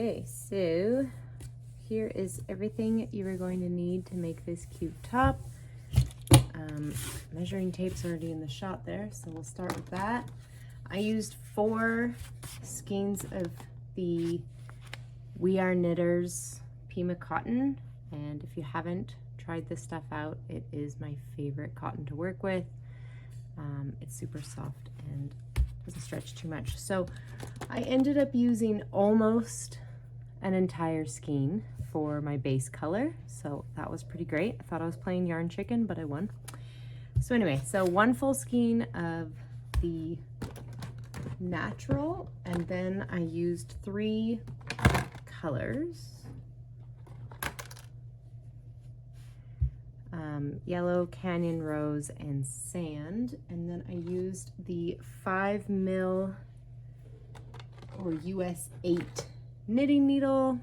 Okay, so here is everything you are going to need to make this cute top. Measuring tape's already in the shot there, so we'll start with that. I used 4 skeins of the We Are Knitters Pima cotton, and if you haven't tried this stuff out, it is my favorite cotton to work with. It's super soft and doesn't stretch too much. So I ended up using almost an entire skein for my base color, so that was pretty great. I thought I was playing yarn chicken, but I won. So anyway, so 1 full skein of the natural, and then I used 3 colors. Yellow, Canyon Rose, and Sand. And then I used the 5 mil or US 8 knitting needle.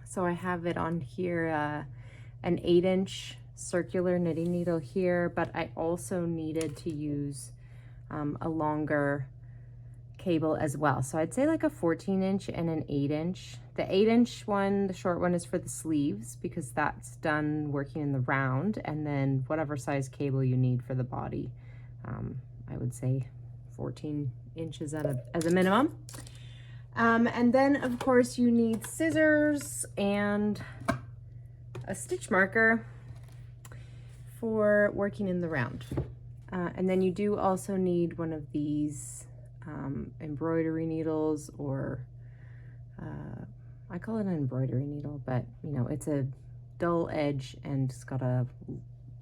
So I have it on here, an 8-inch circular knitting needle here, but I also needed to use a longer cable as well. So I'd say like a 14-inch and an 8-inch. The 8-inch one, the short one, is for the sleeves because that's done working in the round, and then whatever size cable you need for the body. I would say 14 inches as a minimum. And then of course you need scissors and a stitch marker for working in the round. And then you do also need one of these embroidery needles, or I call it an embroidery needle, but you know, it's a dull edge and it's got a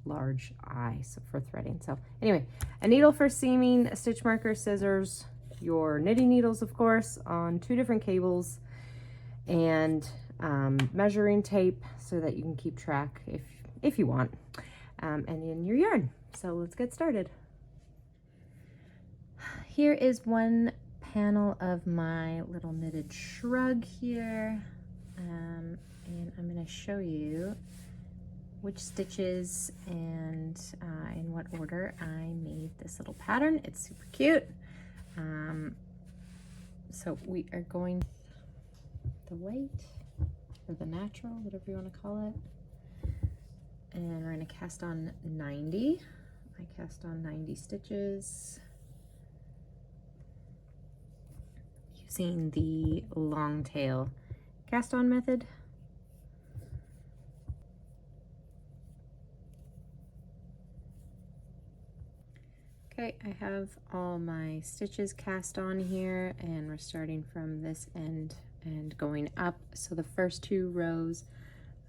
large eye for threading. So anyway, a needle for seaming, a stitch marker, scissors, your knitting needles, of course, on 2 different cables, and measuring tape so that you can keep track if you want, and then your yarn. So let's get started. Here is one panel of my little knitted shrug here, and I'm going to show you which stitches and in what order I made this little pattern. It's super cute. So we are going the white or the natural, whatever you want to call it, and we're going to cast on 90. I cast on 90 stitches using the long tail cast on method. Okay, I have all my stitches cast on here, and we're starting from this end and going up. So the first 2 rows,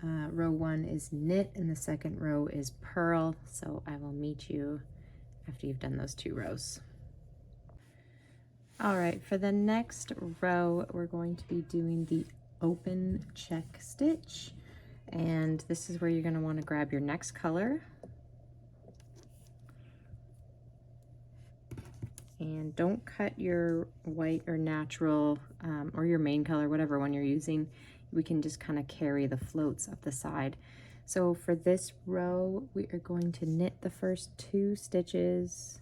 row 1 is knit and the second row is purl. So I will meet you after you've done those 2 rows. All right, for the next row, we're going to be doing the open check stitch. And this is where you're gonna wanna grab your next color. And don't cut your white or natural or your main color, whatever one you're using. We can just kind of carry the floats up the side. So for this row, we are going to knit the first 2 stitches,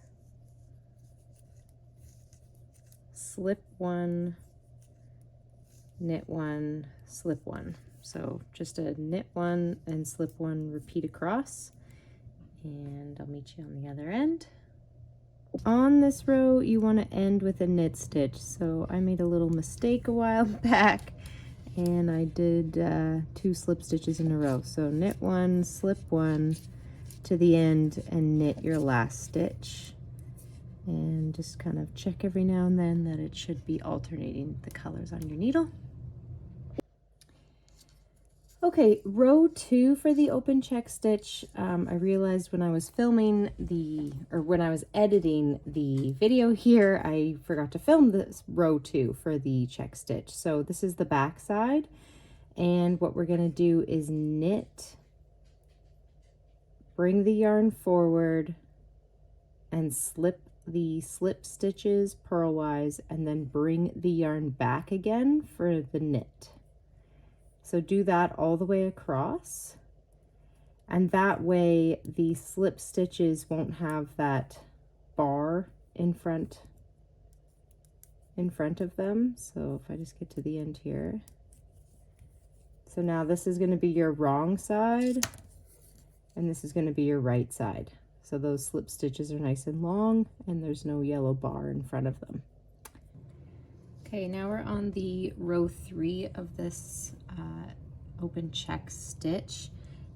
slip 1, knit 1, slip 1. So just a knit 1 and slip 1, repeat across, and I'll meet you on the other end. On this row, you want to end with a knit stitch. So I made a little mistake a while back, and I did 2 slip stitches in a row. So knit 1, slip 1 to the end, and knit your last stitch. And just kind of check every now and then that it should be alternating the colors on your needle. Okay, row 2 for the open check stitch. I realized when I was filming when I was editing the video here, I forgot to film this row 2 for the check stitch. So this is the back side, and what we're gonna do is knit, bring the yarn forward, and slip the slip stitches purlwise, and then bring the yarn back again for the knit. So do that all the way across, and that way the slip stitches won't have that bar in front of them. So if I just get to the end here, So now this is going to be your wrong side, and this is going to be your right side. So those slip stitches are nice and long, and there's no yellow bar in front of them. Okay, now we're on the row 3 of this open check stitch,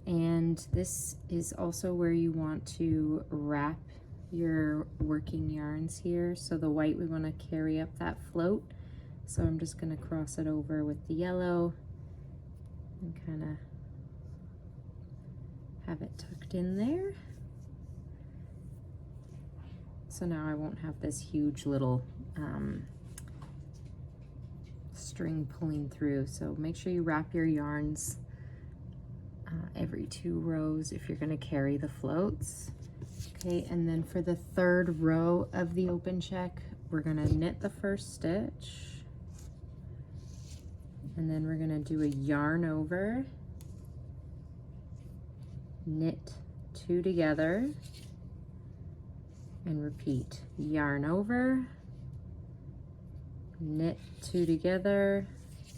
and this is also where you want to wrap your working yarns here. So the white, we want to carry up that float. So I'm just going to cross it over with the yellow and kind of have it tucked in there. So now I won't have this huge little string pulling through. So make sure you wrap your yarns every 2 rows if you're going to carry the floats. Okay, and then for the 3rd row of the open check, we're going to knit the first stitch, and then we're going to do a yarn over, knit 2 together, and repeat. Yarn over, knit 2 together,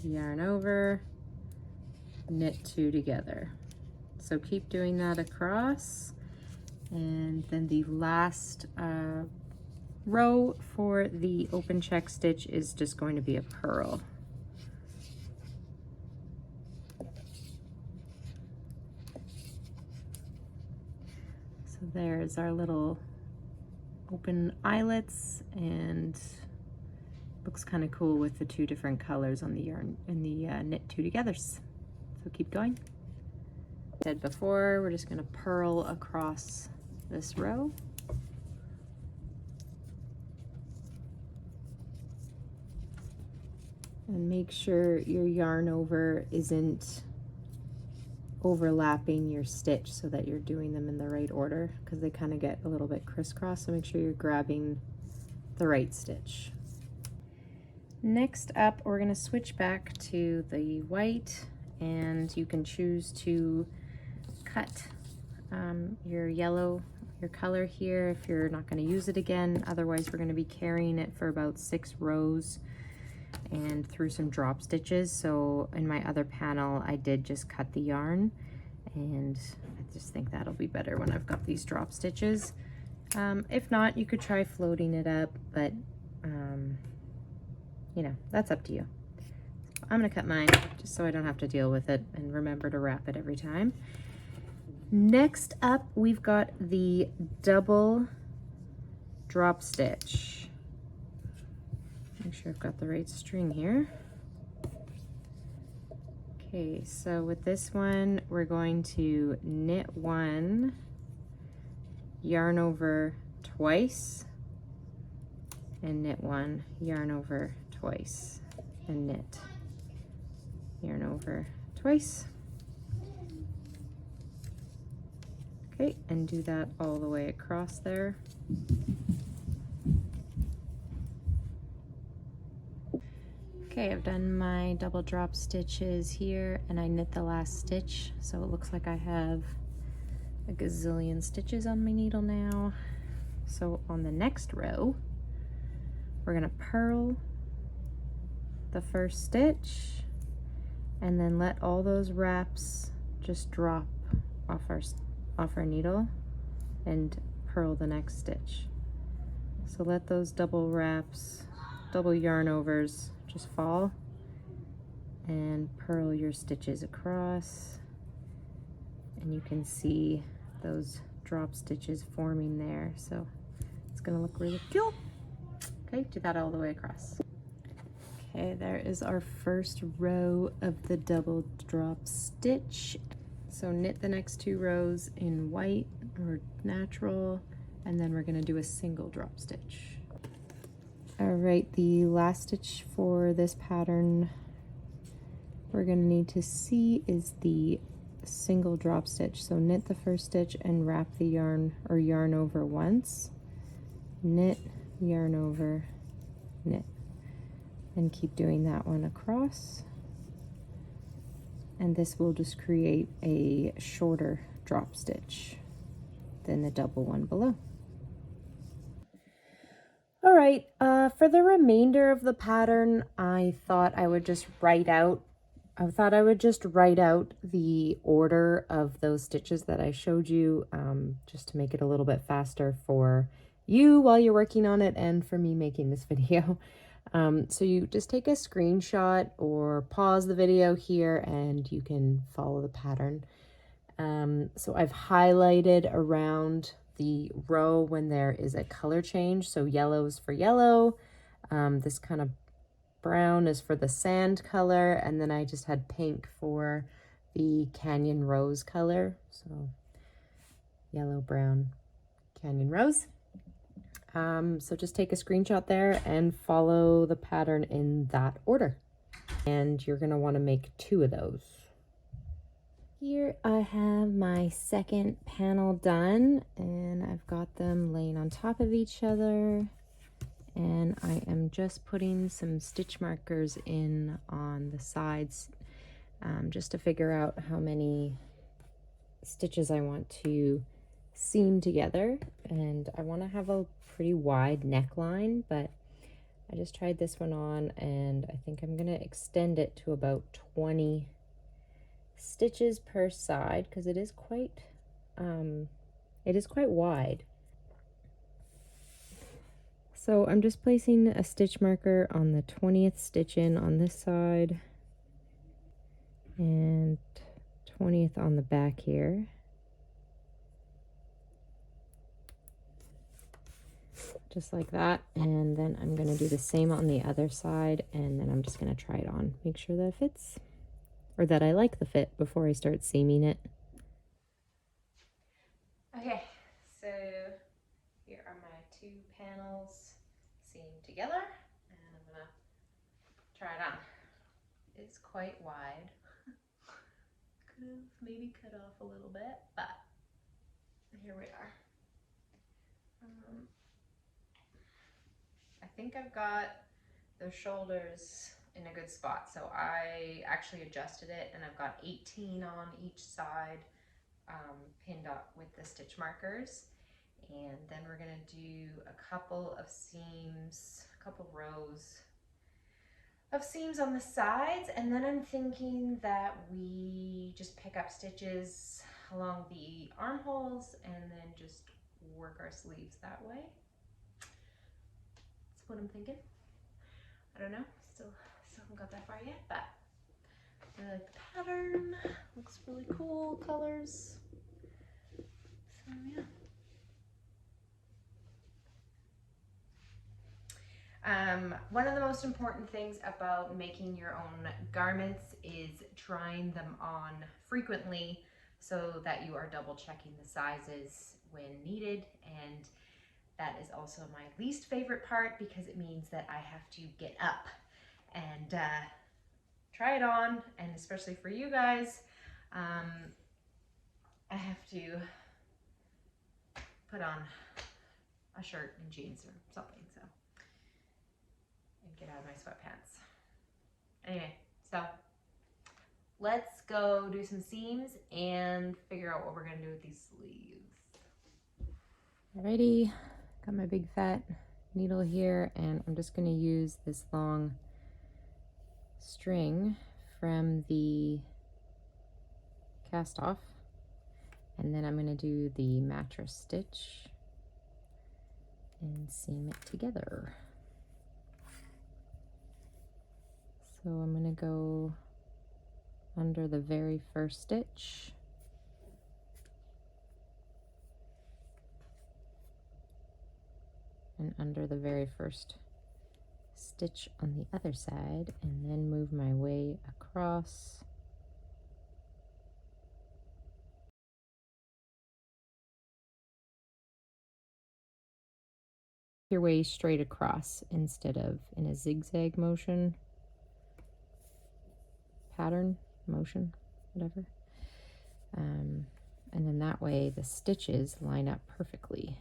yarn over, knit 2 together. So keep doing that across. And then the last row for the open check stitch is just going to be a purl. So there's our little open eyelets, and looks kind of cool with the 2 different colors on the yarn and the knit 2 togethers. So keep going. As I said before, we're just going to purl across this row. And make sure your yarn over isn't overlapping your stitch, so that you're doing them in the right order, because they kind of get a little bit crisscross. So make sure you're grabbing the right stitch. Next up, we're going to switch back to the white, and you can choose to cut your yellow, your color here, if you're not going to use it again. Otherwise, we're going to be carrying it for about 6 rows and through some drop stitches. So in my other panel, I did just cut the yarn, and I just think that'll be better when I've got these drop stitches. If not, you could try floating it up, but you know, that's up to you. I'm gonna cut mine just so I don't have to deal with it, and remember to wrap it every time. Next up, we've got the double drop stitch. Make sure I've got the right string here. Okay, so with this one, we're going to knit 1, yarn over twice, and knit 1, yarn over twice, and knit, yarn over twice. Okay, and do that all the way across there. Okay, I've done my double drop stitches here, and I knit the last stitch, so it looks like I have a gazillion stitches on my needle now. So on the next row, we're gonna purl the first stitch, and then let all those wraps just drop off our needle, and purl the next stitch. So let those double wraps, double yarn overs just fall, and purl your stitches across, and you can see those drop stitches forming there, so it's gonna look really cool. Okay, do that all the way across. Okay, there is our first row of the double drop stitch. So knit the next 2 rows in white or natural, and then we're gonna do a single drop stitch. All right, the last stitch for this pattern we're gonna need to see is the single drop stitch. So knit the first stitch and wrap the yarn or yarn over once, knit, yarn over, knit, and keep doing that one across. And this will just create a shorter drop stitch than the double one below. All right, for the remainder of the pattern, I thought I would just write out I thought I would just write out the order of those stitches that I showed you, just to make it a little bit faster for you while you're working on it and for me making this video. So you just take a screenshot or pause the video here and you can follow the pattern. So I've highlighted around the row when there is a color change. So yellow is for yellow. This kind of brown is for the sand color, and then I just had pink for the Canyon Rose color. So yellow, brown, Canyon Rose. So just take a screenshot there and follow the pattern in that order. And you're gonna wanna make 2 of those. Here I have my second panel done, and I've got them laying on top of each other. And I am just putting some stitch markers in on the sides, just to figure out how many stitches I want to seam together. And I want to have a pretty wide neckline, but I just tried this one on, and I think I'm going to extend it to about 20 stitches per side because it is quite wide. So I'm just placing a stitch marker on the 20th stitch in on this side and 20th on the back here. Just like that. And then I'm going to do the same on the other side, and then I'm just going to try it on. Make sure that it fits, or that I like the fit before I start seaming it. Okay, so here are my 2 panels seamed together, and I'm gonna try it on. It's quite wide. Could have maybe cut off a little bit, but here we are. I think I've got the shoulders in a good spot, so I actually adjusted it, and I've got 18 on each side, pinned up with the stitch markers. And then we're gonna do a couple of seams, a couple rows of seams on the sides, and then I'm thinking that we just pick up stitches along the armholes and then just work our sleeves that way. That's what I'm thinking. I don't know, still haven't got that far yet, but I like the pattern. Looks really cool, colors. So yeah. One of the most important things about making your own garments is trying them on frequently so that you are double checking the sizes when needed. And that is also my least favorite part, because it means that I have to get up and try it on. And especially for you guys, I have to put on a shirt and jeans or something, so, and get out of my sweatpants. Anyway, so let's go do some seams and figure out what we're gonna do with these sleeves. Alrighty, got my big fat needle here, and I'm just gonna use this long string from the cast off, and then I'm gonna do the mattress stitch and seam it together. So I'm gonna go under the very first stitch, and under the very first stitch on the other side, and then move my way across. Your way straight across instead of in a zigzag motion, pattern, motion, whatever. And then that way the stitches line up perfectly.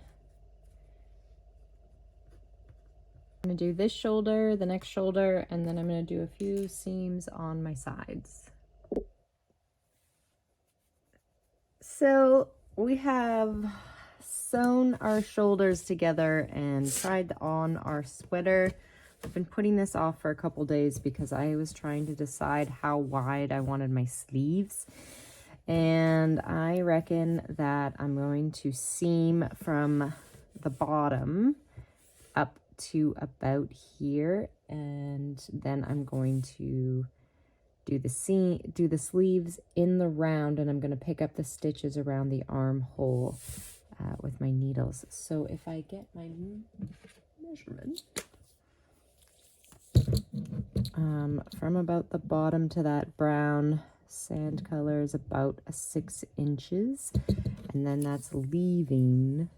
I'm gonna do this shoulder, the next shoulder, and then I'm gonna do a few seams on my sides. So we have sewn our shoulders together and tried on our sweater I've been putting this off for a couple days because I was trying to decide how wide I wanted my sleeves. And I reckon that I'm going to seam from the bottom up to about here, and then I'm going to do the sleeves in the round, and I'm going to pick up the stitches around the armhole with my needles. So if I get my measurement from about the bottom to that brown sand color is about 6 inches, and then that's leaving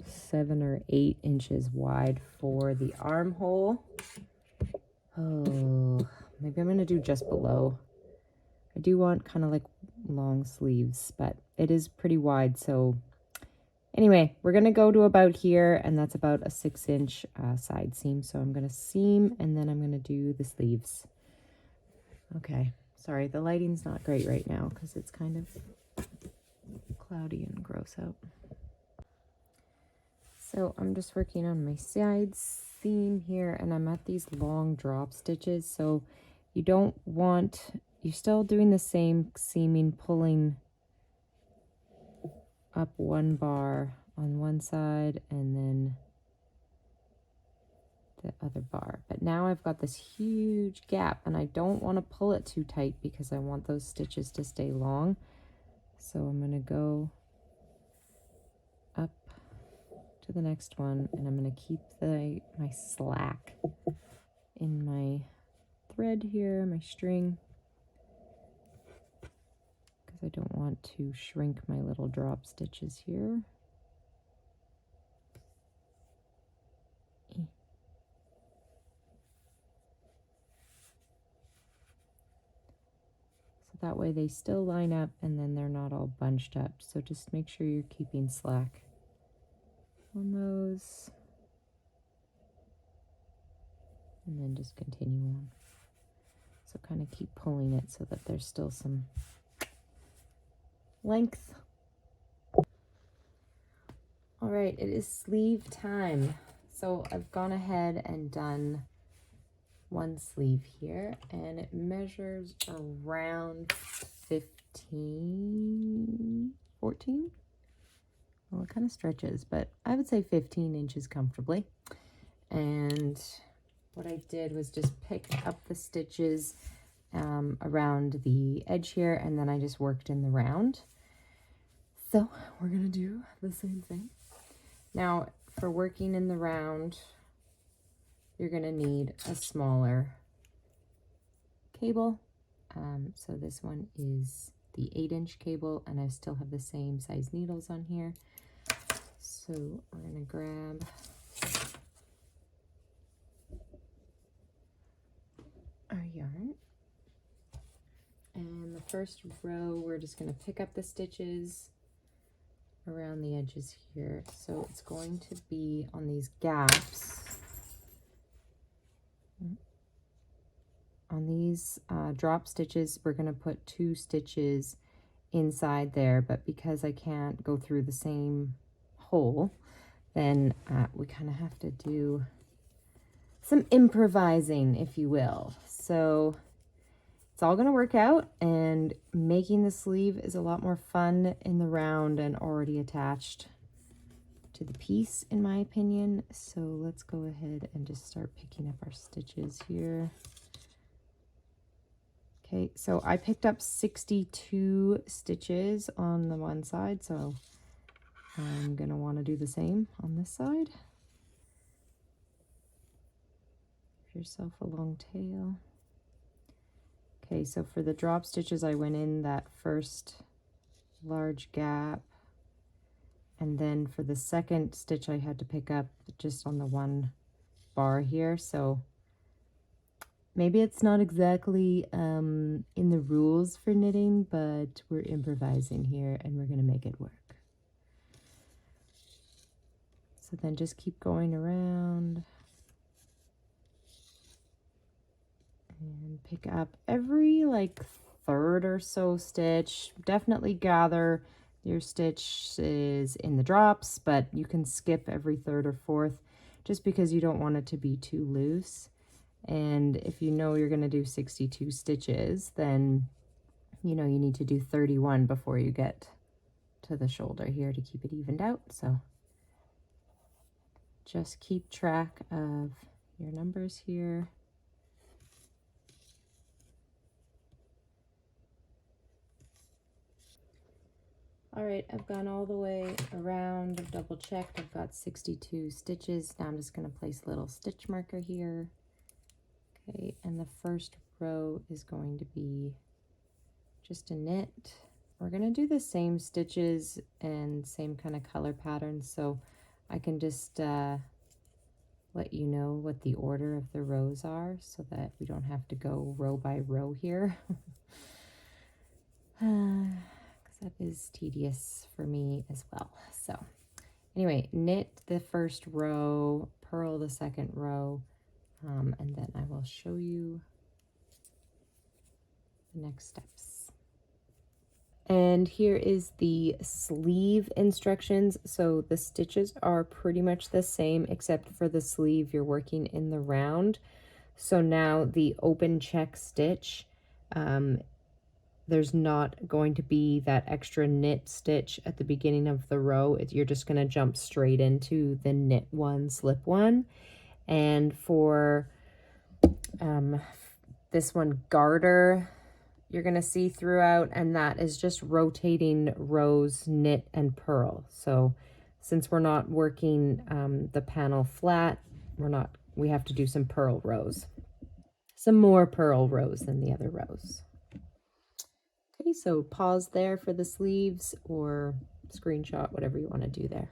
7 or 8 inches wide for the armhole. Oh, maybe I'm gonna do just below. I do want kind of like long sleeves, but it is pretty wide. So anyway, we're gonna go to about here, and that's about a 6-inch side seam. So I'm gonna seam, and then I'm gonna do the sleeves. Okay, sorry, the lighting's not great right now because it's kind of cloudy and gross out. So I'm just working on my side seam here, and I'm at these long drop stitches. So you don't want, you're still doing the same seaming, pulling up one bar on one side and then the other bar. But now I've got this huge gap, and I don't want to pull it too tight because I want those stitches to stay long. So I'm going to go up to the next one, and I'm going to keep my slack in my thread here, my string, because I don't want to shrink my little drop stitches here. So that way they still line up, and then they're not all bunched up. So just make sure you're keeping slack on those, and then just continue on. So kind of keep pulling it so that there's still some length. All right, it is sleeve time. So I've gone ahead and done one sleeve here, and it measures around 14. Well, it kind of stretches, but I would say 15 inches comfortably. And what I did was just pick up the stitches around the edge here, and then I just worked in the round. So we're gonna do the same thing. Now, for working in the round, you're gonna need a smaller cable. So this one is the 8-inch cable, and I still have the same size needles on here. So we're gonna grab our yarn, and the first row we're just going to pick up the stitches around the edges here. So it's going to be on these gaps, on these drop stitches. We're going to put 2 stitches inside there, but because I can't go through the same hole, then we kind of have to do some improvising, if you will. So it's all going to work out, and making the sleeve is a lot more fun in the round and already attached to the piece, in my opinion. So let's go ahead and just start picking up our stitches here. Okay, so I picked up 62 stitches on the one side, so I'm going to want to do the same on this side. Give yourself a long tail. Okay, so for the drop stitches, I went in that first large gap, and then for the second stitch, I had to pick up just on the one bar here. So maybe it's not exactly in the rules for knitting, but we're improvising here, and we're going to make it work. So then just keep going around and pick up every like third or so stitch. Definitely gather your stitch is in the drops, but you can skip every third or fourth just because you don't want it to be too loose. And if you know you're going to do 62 stitches, then you know you need to do 31 before you get to the shoulder here to keep it evened out. So just keep track of your numbers here. All right, I've gone all the way around, I've double checked, I've got 62 stitches. Now I'm just going to place a little stitch marker here. Okay, and the first row is going to be just a knit. We're going to do the same stitches and same kind of color pattern, so I can just let you know what the order of the rows are so that we don't have to go row by row here. That is tedious for me as well. So anyway, knit the first row, purl the second row, and then I will show you the next steps. And here is the sleeve instructions. So the stitches are pretty much the same, except for the sleeve you're working in the round. So now the open check stitch, there's not going to be that extra knit stitch at the beginning of the row. You're just going to jump straight into the knit one, slip one. And for this one, garter, you're going to see throughout, and that is just rotating rows, knit and purl. So since we're not working the panel flat, we have to do some purl rows, some more purl rows than the other rows. Okay, so pause there for the sleeves or screenshot, whatever you want to do there.